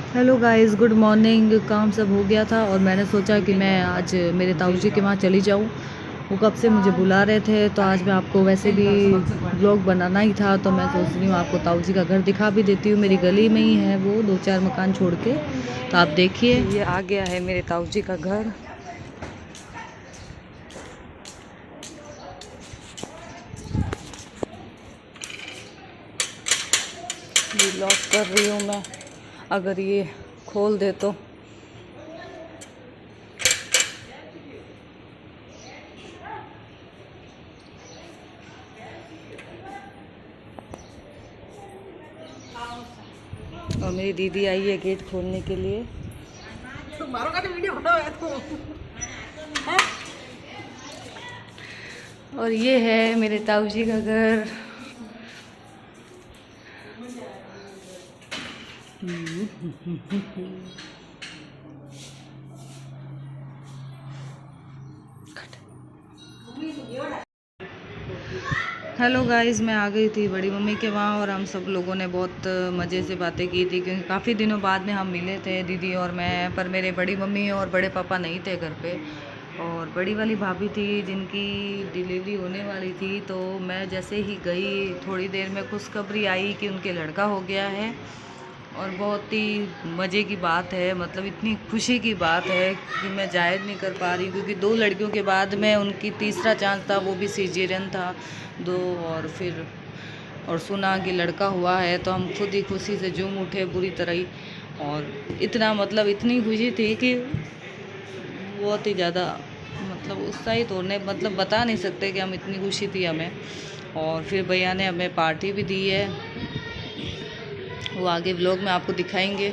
Hello guys, good morning. काम सब हो गया था और मैंने सोचा कि मैं आज मेरे ताऊ जी के वहाँ चली जाऊँ। वो कब से मुझे बुला रहे थे, तो आज मैं आपको वैसे भी ब्लॉग बनाना ही था, तो मैं सोच रही हूँ आपको ताऊ जी का घर दिखा भी देती हूँ। मेरी गली में ही है वो, 2-4 मकान छोड़ के। तो आप देखिए, ये आ गया है मेरे ताऊ जी का घर। ये लॉक कर रही हूँ मैं, अगर ये खोल दे तो। और मेरी दीदी आई है गेट खोलने के लिए। और ये है मेरे ताऊ जी का घर। हेलो गाइस, मैं आ गई थी बड़ी मम्मी के वहाँ और हम सब लोगों ने बहुत मज़े से बातें की थी, क्योंकि काफ़ी दिनों बाद में हम मिले थे, दीदी और मैं। पर मेरे बड़ी मम्मी और बड़े पापा नहीं थे घर पे, और बड़ी वाली भाभी थी जिनकी डिलीवरी होने वाली थी। तो मैं जैसे ही गई, थोड़ी देर में खुशखबरी आई कि उनके लड़का हो गया है। और बहुत ही मज़े की बात है, मतलब इतनी खुशी की बात है कि मैं जाहिर नहीं कर पा रही, क्योंकि 2 लड़कियों के बाद में उनकी तीसरा चांस था, वो भी सीजेरियन था 2। और सुना कि लड़का हुआ है, तो हम खुद ही खुशी से झूम उठे बुरी तरह ही। और इतना मतलब इतनी खुशी थी कि बहुत ही ज़्यादा, मतलब उत्साहित होने, मतलब बता नहीं सकते कि हम इतनी खुशी थी हमें। और फिर भैया ने हमें पार्टी भी दी है, वो आगे व्लॉग में आपको दिखाएंगे।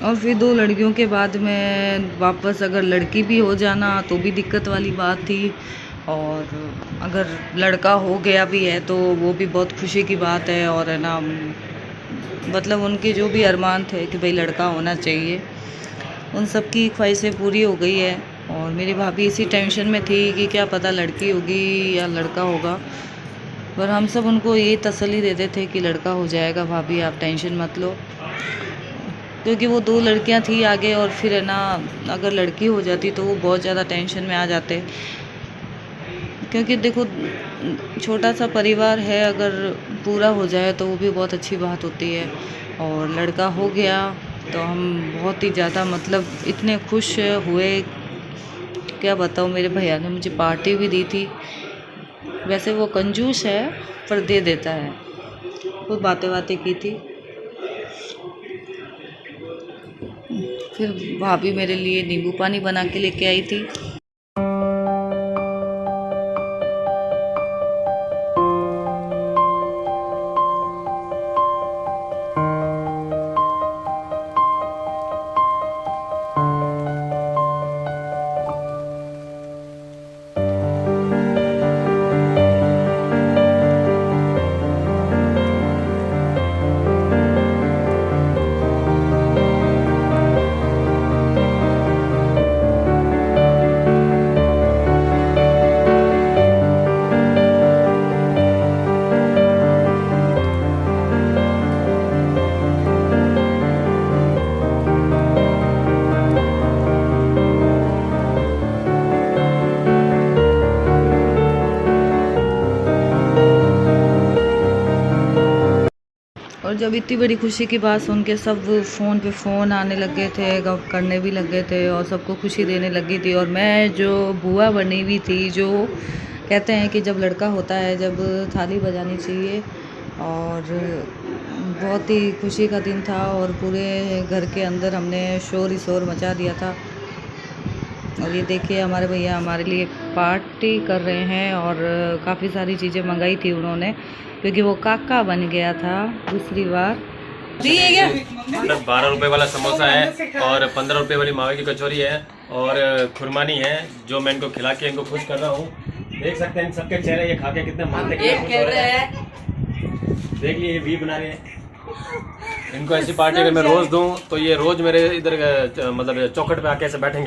और फिर 2 लड़कियों के बाद में वापस अगर लड़की भी हो जाना तो भी दिक्कत वाली बात थी, और अगर लड़का हो गया भी है तो वो भी बहुत खुशी की बात है। और है ना, मतलब उनके जो भी अरमान थे कि भाई लड़का होना चाहिए, उन सब की ख्वाहिशें पूरी हो गई है। और मेरी भाभी इसी टेंशन में थी कि क्या पता लड़की होगी या लड़का होगा, पर हम सब उनको यही तसल्ली देते थे कि लड़का हो जाएगा भाभी, आप टेंशन मत लो। क्योंकि वो 2 लड़कियां थी आगे, और फिर है ना, अगर लड़की हो जाती तो वो बहुत ज़्यादा टेंशन में आ जाते। क्योंकि देखो, छोटा सा परिवार है, अगर पूरा हो जाए तो वो भी बहुत अच्छी बात होती है। और लड़का हो गया तो हम बहुत ही ज़्यादा, मतलब इतने खुश हुए, क्या बताऊँ। मेरे भैया ने मुझे पार्टी भी दी थी। वैसे वो कंजूस है, पर दे देता है। खूब बातें बातें की थी। फिर भाभी मेरे लिए नींबू पानी बना के लेके आई थी। और जब इतनी बड़ी खुशी की बात सुन के सब फ़ोन पे फ़ोन आने लगे थे, करने भी लगे थे, और सबको खुशी देने लगी थी। और मैं जो बुआ बनी हुई थी, जो कहते हैं कि जब लड़का होता है जब थाली बजानी चाहिए, और बहुत ही खुशी का दिन था। और पूरे घर के अंदर हमने शोर ही शोर मचा दिया था। और ये देखिए, हमारे भैया हमारे लिए पार्टी कर रहे हैं, और काफ़ी सारी चीज़ें मंगाई थी उन्होंने, क्योंकि वो काका बन गया था दूसरी बार। दिए क्या? 12 रुपए वाला समोसा है, और 15 रुपए वाली मावे की कचौरी है, और खुरमानी है, जो मैं इनको खिला के इनको खुश कर रहा हूँ। देख सकते हैं सबके चेहरे ये खा के कितने मानते हैं। देख लिए वी बना रहे हैं। इनको ऐसी पार्टी अगर मैं रोज दूं तो ये रोज मेरे इधर मतलब चौखट पे आके ऐसे बैठेंगे।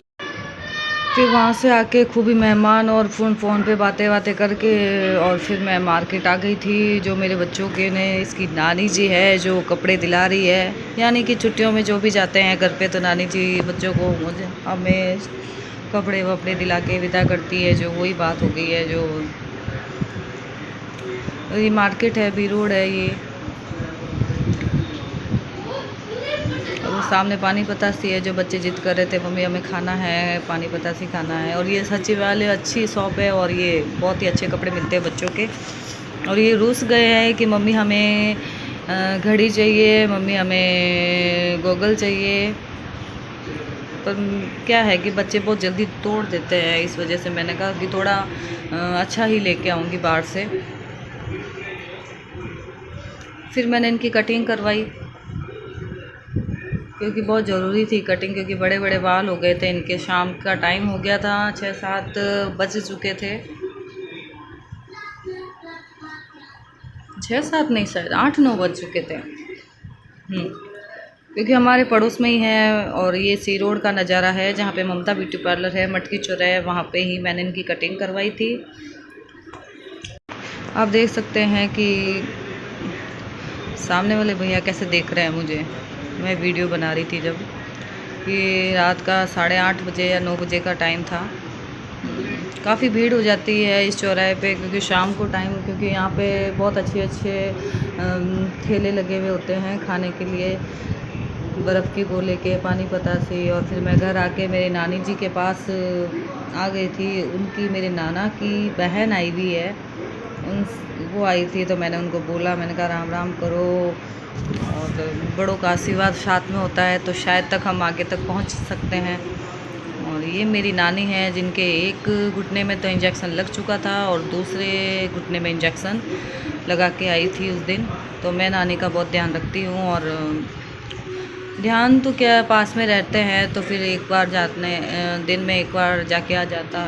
फिर वहाँ से आके खूब ही मेहमान और फ़ोन पे बातें करके और फिर मैं मार्केट आ गई थी। जो मेरे बच्चों के ने इसकी नानी जी है जो कपड़े दिला रही है, यानी कि छुट्टियों में जो भी जाते हैं घर पे तो नानी जी बच्चों को हमें कपड़े वपड़े दिला के विदा करती है, जो वही बात हो गई है। जो ये मार्केट है, बी रोड है ये, वो सामने पानी पतासी है। जो बच्चे जिद कर रहे थे मम्मी हमें खाना है, पानी पतासी खाना है। और ये सचिवालय अच्छी शॉप है और ये बहुत ही अच्छे कपड़े मिलते हैं बच्चों के। और ये रूस गए हैं कि मम्मी हमें घड़ी चाहिए, मम्मी हमें गॉगल चाहिए, पर क्या है कि बच्चे बहुत जल्दी तोड़ देते हैं। इस वजह से मैंने कहा कि थोड़ा अच्छा ही लेके आऊँगी बाहर से। फिर मैंने इनकी कटिंग करवाई क्योंकि बहुत ज़रूरी थी कटिंग, क्योंकि बड़े बड़े बाल हो गए थे इनके। शाम का टाइम हो गया था, 6-7 बज चुके थे, 6-7 नहीं शायद 8-9 बज चुके थे। क्योंकि हमारे पड़ोस में ही है और ये सी रोड का नज़ारा है जहाँ पे ममता ब्यूटी पार्लर है, मटकी चौराहे, वहाँ पे ही मैंने इनकी कटिंग करवाई थी। आप देख सकते हैं कि सामने वाले भैया कैसे देख रहे हैं मुझे। मैं वीडियो बना रही थी जब कि रात का 8:30 बजे या 9 बजे का टाइम था। काफ़ी भीड़ हो जाती है इस चौराहे पे, क्योंकि शाम को टाइम, क्योंकि यहाँ पे बहुत अच्छे ठेले लगे हुए होते हैं खाने के लिए, बर्फ़ की गोले के, पानी पतासी। और फिर मैं घर आके मेरे नानी जी के पास आ गई थी। उनकी मेरे नाना की बहन आई हुई है, वो आई थी तो मैंने उनको बोला, मैंने कहा राम राम करो, और बड़ों का आशीर्वाद साथ में होता है तो शायद तक हम आगे तक पहुंच सकते हैं। और ये मेरी नानी है जिनके एक घुटने में तो इंजेक्शन लग चुका था और दूसरे घुटने में इंजेक्शन लगा के आई थी उस दिन। तो मैं नानी का बहुत ध्यान रखती हूँ, और ध्यान तो क्या, पास में रहते हैं तो फिर एक बार जाने दिन में एक बार जाके आ जाता।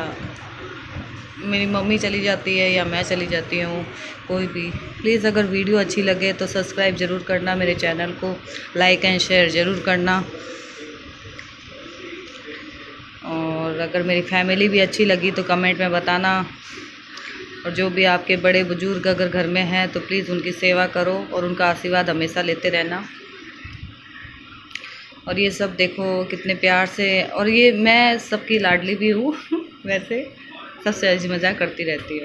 मेरी मम्मी चली जाती है या मैं चली जाती हूँ, कोई भी। प्लीज़ अगर वीडियो अच्छी लगे तो सब्सक्राइब ज़रूर करना, मेरे चैनल को लाइक एंड शेयर ज़रूर करना। और अगर मेरी फैमिली भी अच्छी लगी तो कमेंट में बताना। और जो भी आपके बड़े बुजुर्ग अगर घर में हैं तो प्लीज़ उनकी सेवा करो और उनका आशीर्वाद हमेशा लेते रहना। और ये सब देखो कितने प्यार से, और ये मैं सबकी लाडली भी हूँ वैसे सबसे हंसी मजाक करती रहती हूँ।